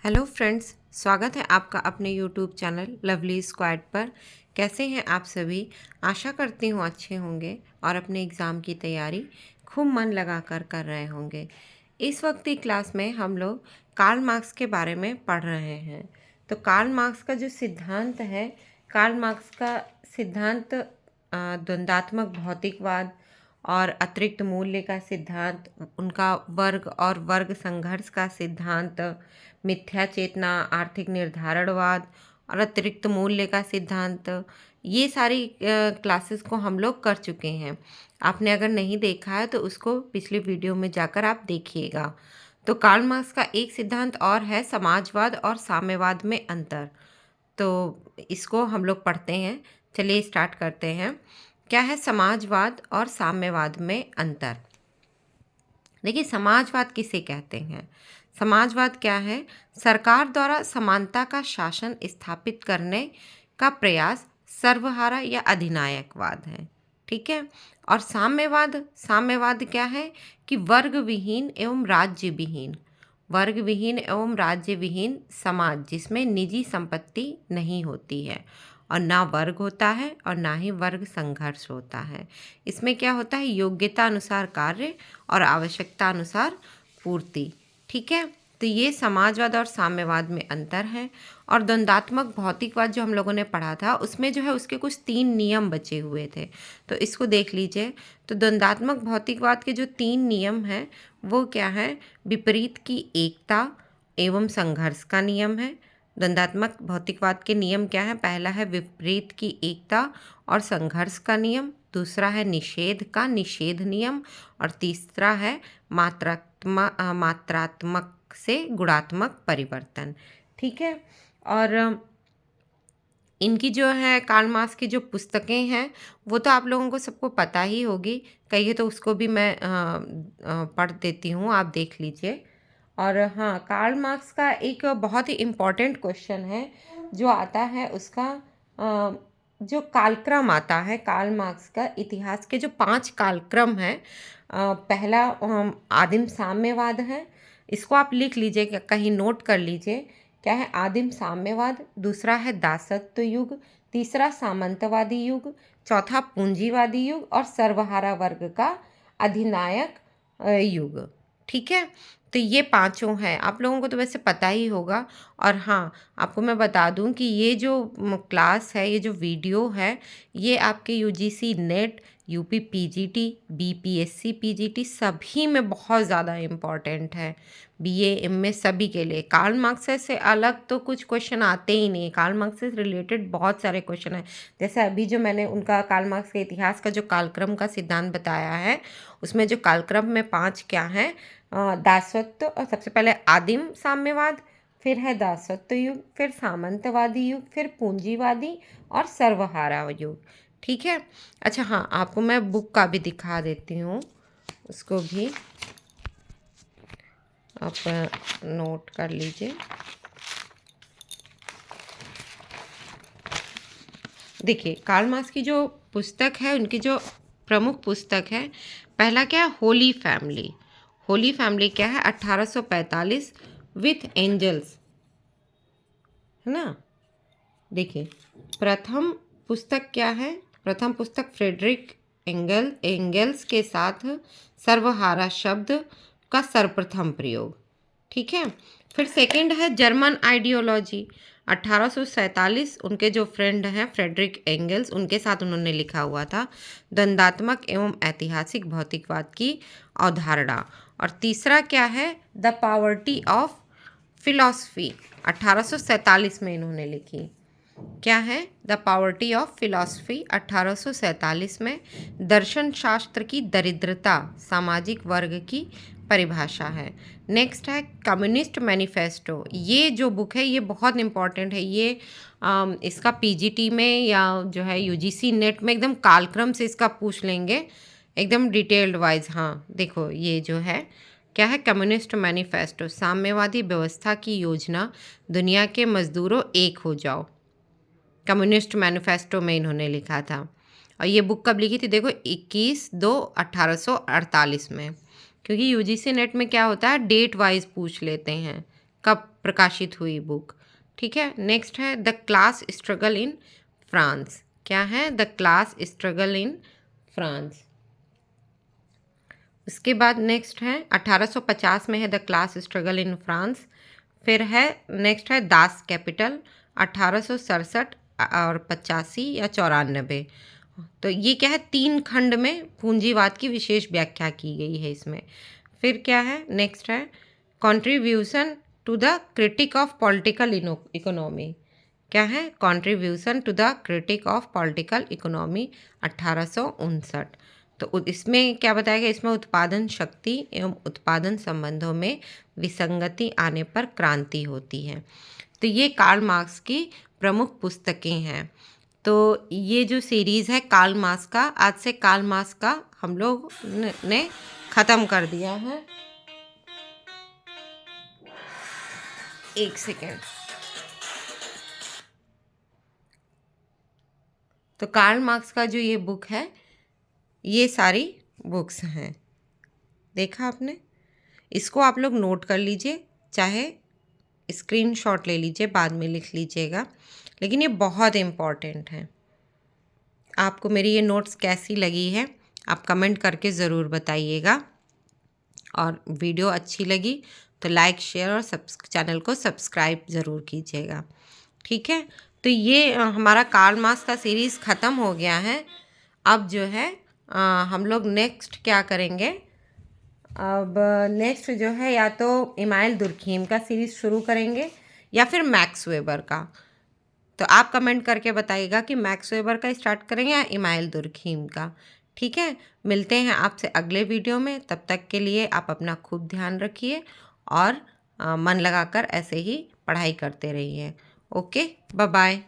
Hello friends, स्वागत है आपका अपने यूट्यूब चैनल लवली स्क्वाड पर। कैसे हैं आप सभी? आशा करती हूँ अच्छे होंगे और अपने एग्ज़ाम की तैयारी खूब मन लगाकर कर रहे होंगे। इस वक्त की क्लास में हम लोग कार्ल मार्क्स के बारे में पढ़ रहे हैं। तो कार्ल मार्क्स का जो सिद्धांत है, कार्ल मार्क्स का सिद्धांत द्वंद्वात्मक भौतिकवाद और अतिरिक्त मूल्य का सिद्धांत, उनका वर्ग और वर्ग संघर्ष का सिद्धांत, मिथ्या चेतना, आर्थिक निर्धारणवाद और अतिरिक्त मूल्य का सिद्धांत, ये सारी क्लासेस को हम लोग कर चुके हैं। आपने अगर नहीं देखा है तो उसको पिछली वीडियो में जाकर आप देखिएगा। तो कार्ल मार्क्स का एक सिद्धांत और है समाजवाद और साम्यवाद में अंतर। तो इसको हम लोग पढ़ते हैं। चलिए स्टार्ट करते हैं। क्या है समाजवाद और साम्यवाद में अंतर? देखिए, समाजवाद किसे कहते हैं? समाजवाद क्या है? सरकार द्वारा समानता का शासन स्थापित करने का प्रयास सर्वहारा या अधिनायकवाद है। ठीक है। और साम्यवाद, साम्यवाद क्या है कि वर्ग विहीन एवं राज्य विहीन, वर्ग विहीन एवं राज्य विहीन समाज जिसमें निजी संपत्ति नहीं होती है और ना वर्ग होता है और ना ही वर्ग संघर्ष होता है। इसमें क्या होता है? योग्यता अनुसार कार्य और आवश्यकता अनुसार पूर्ति। ठीक है। तो ये समाजवाद और साम्यवाद में अंतर है। और द्वंद्वात्मक भौतिकवाद जो हम लोगों ने पढ़ा था, उसमें जो है उसके कुछ 3 नियम बचे हुए थे, तो इसको देख लीजिए। तो द्वंद्वात्मक भौतिकवाद के जो 3 नियम हैं वो क्या है? विपरीत की एकता एवं संघर्ष का नियम है। द्वंद्वात्मक भौतिकवाद के नियम क्या है? पहला है विपरीत की एकता और संघर्ष का नियम, दूसरा है निषेध का निषेध नियम और तीसरा है मात्रात्मक से गुणात्मक परिवर्तन। ठीक है। और इनकी जो है कार्ल मार्क्स की जो पुस्तकें हैं वो तो आप लोगों को सबको पता ही होगी, कहिए तो उसको भी मैं पढ़ देती हूँ, आप देख लीजिए। और हाँ, कार्ल मार्क्स का एक बहुत ही इम्पॉर्टेंट क्वेश्चन है जो आता है उसका जो कालक्रम आता है कार्ल मार्क्स का, इतिहास के जो 5 कालक्रम हैं। पहला आदिम साम्यवाद है, इसको आप लिख लीजिए, कहीं नोट कर लीजिए। क्या है? आदिम साम्यवाद। दूसरा है दासत्व युग, तीसरा सामंतवादी युग, चौथा पूंजीवादी युग और सर्वहारा वर्ग का अधिनायक युग। ठीक है। तो ये पांचों हैं, आप लोगों को तो वैसे पता ही होगा। और हाँ, आपको मैं बता दूं कि ये जो क्लास है, ये जो वीडियो है, ये आपके UGC net, UP PGT, BPSC PGT सभी में बहुत ज़्यादा इम्पॉर्टेंट है। बीए एमए सभी के लिए। कार्ल मार्क्स से अलग तो कुछ क्वेश्चन आते ही नहीं। कार्ल मार्क्स से रिलेटेड बहुत सारे क्वेश्चन हैं। जैसे अभी जो मैंने उनका कार्ल मार्क्स के इतिहास का जो कालक्रम का सिद्धांत बताया है, उसमें जो कालक्रम में 5 क्या हैं? दासत्व, और सबसे पहले आदिम साम्यवाद, फिर है दासत्व युग, फिर सामंतवादी युग, फिर पूंजीवादी और सर्वहारा युग। ठीक है। अच्छा हाँ, आपको मैं बुक का भी दिखा देती हूँ, उसको भी आप नोट कर लीजिए। देखिए, कार्ल मार्क्स की जो पुस्तक है, उनकी जो प्रमुख पुस्तक है, पहला क्या है? होली फैमिली। होली फैमिली क्या है? 1845 विथ एंजल्स, है ना। देखिए, प्रथम पुस्तक क्या है? प्रथम पुस्तक फ्रेडरिक एंगल्स के साथ सर्वहारा शब्द का सर्वप्रथम प्रयोग। ठीक है। फिर सेकंड है जर्मन आइडियोलॉजी, 1847, उनके जो फ्रेंड हैं फ्रेडरिक एंगल्स, उनके साथ उन्होंने लिखा हुआ था, द्वंद्वात्मक एवं ऐतिहासिक भौतिकवाद की अवधारणा। और तीसरा क्या है? द पॉवर्टी ऑफ फिलॉसफी, 1847 में इन्होंने लिखी। क्या है? द पॉवर्टी ऑफ फिलॉसफी, 1847 में। दर्शन शास्त्र की दरिद्रता, सामाजिक वर्ग की परिभाषा है। नेक्स्ट है कम्युनिस्ट मैनिफेस्टो। ये जो बुक है ये बहुत इम्पॉर्टेंट है। ये इसका पीजीटी में या जो है यूजीसी नेट में एकदम कालक्रम से इसका पूछ लेंगे, एकदम डिटेल्ड वाइज। हाँ देखो, ये जो है क्या है? कम्युनिस्ट मैनिफेस्टो, साम्यवादी व्यवस्था की योजना, दुनिया के मजदूरों एक हो जाओ, कम्युनिस्ट मैनिफेस्टो में इन्होंने लिखा था। और ये बुक कब लिखी थी? देखो, 21/2/1848 में। क्योंकि यूजीसी नेट में क्या होता है, डेट वाइज पूछ लेते हैं कब प्रकाशित हुई बुक। ठीक है, नेक्स्ट है the class struggle in France. क्या है? The class struggle in France. उसके बाद नेक्स्ट है 1850 में है the class struggle in France. फिर है नेक्स्ट है दास कैपिटल 1867 और 85 या 94। तो ये क्या है, 3 खंड में पूंजीवाद की विशेष व्याख्या की गई है इसमें। फिर क्या है, नेक्स्ट है contribution to the critique of political economy. क्या है? Contribution to the critique of political economy 1859। तो इसमें क्या बताया गया, इसमें उत्पादन शक्ति एवं उत्पादन संबंधों में विसंगति आने पर क्रांति होती है। तो ये कार्ल मार्क्स की प्रमुख पुस्तकें हैं। तो ये जो सीरीज़ है कार्ल मार्क्स का, आज से कार्ल मार्क्स का हम लोग ने ख़त्म कर दिया है। एक सेकेंड। तो कार्ल मार्क्स का जो ये बुक है, ये सारी बुक्स हैं, देखा आपने। इसको आप लोग नोट कर लीजिए, चाहे स्क्रीनशॉट ले लीजिए, बाद में लिख लीजिएगा, लेकिन ये बहुत इम्पॉर्टेंट है। आपको मेरी ये नोट्स कैसी लगी है आप कमेंट करके ज़रूर बताइएगा, और वीडियो अच्छी लगी तो लाइक, शेयर और चैनल को सब्सक्राइब ज़रूर कीजिएगा। ठीक है, तो ये हमारा कार्ल मार्क्स का सीरीज़ ख़त्म हो गया है। अब जो है हम लोग नेक्स्ट क्या करेंगे, अब नेक्स्ट जो है या तो इमाइल दुर्खीम का सीरीज़ शुरू करेंगे या फिर मैक्स वेबर का। तो आप कमेंट करके बताइएगा कि मैक्स वेबर का स्टार्ट करेंगे या इमाइल दुर्खीम का। ठीक है, मिलते हैं आपसे अगले वीडियो में। तब तक के लिए आप अपना खूब ध्यान रखिए और मन लगाकर ऐसे ही पढ़ाई करते रहिए। Okay, bye bye.